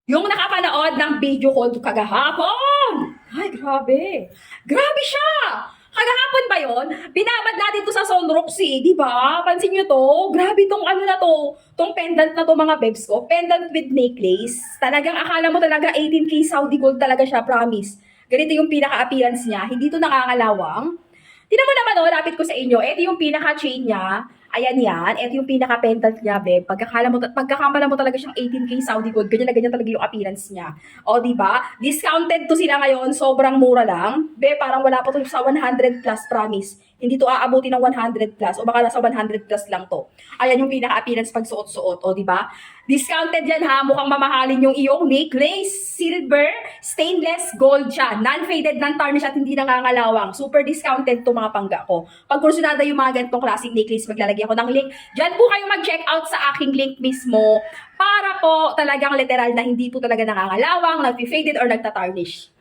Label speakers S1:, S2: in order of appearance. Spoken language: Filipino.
S1: Yung nakapanood ng video ko kagahapon. Ay, grabe. Grabe siya. Kagahapon ba yon? Binabad natin to sa Sonroxy, di ba? Pansin nyo to? Grabe tong ano na to. Tong pendant na to mga bebs ko. Pendant with necklace. Talagang akala mo talaga 18K Saudi gold talaga siya, promise. Ganito yung pinaka-appearance niya. Hindi to nakakalawang. Tingnan mo naman, oh, lapit ko sa inyo. Ito yung pinaka-chain niya. Ayan yan. Ito yung pinaka-pendant niya, be. Pagkakamala mo talaga siyang 18K Saudi gold. Ganyan na ganyan talaga yung appearance niya. O, di ba? Discounted to sila ngayon. Sobrang mura lang. Be, parang wala pa to sa 100 plus, promise. Hindi to aabuti ng 100 plus. O baka nasa 100 plus lang to. Ayan yung pinaka-appearance pag suot-suot. O, di ba? Discounted yan ha. Mukhang mamahalin yung iyong necklace. Silver, stainless, gold siya. Non-faded, non-tarnish at hindi nangangalawang. Super discounted to mga pangga ko. Pag kursunada yung mga ganitong classic necklace, maglalagay ako ng link. Diyan po kayo mag-check out sa aking link mismo para po talagang literal na hindi po talaga nangangalawang, nag-faded or nagtatarnish.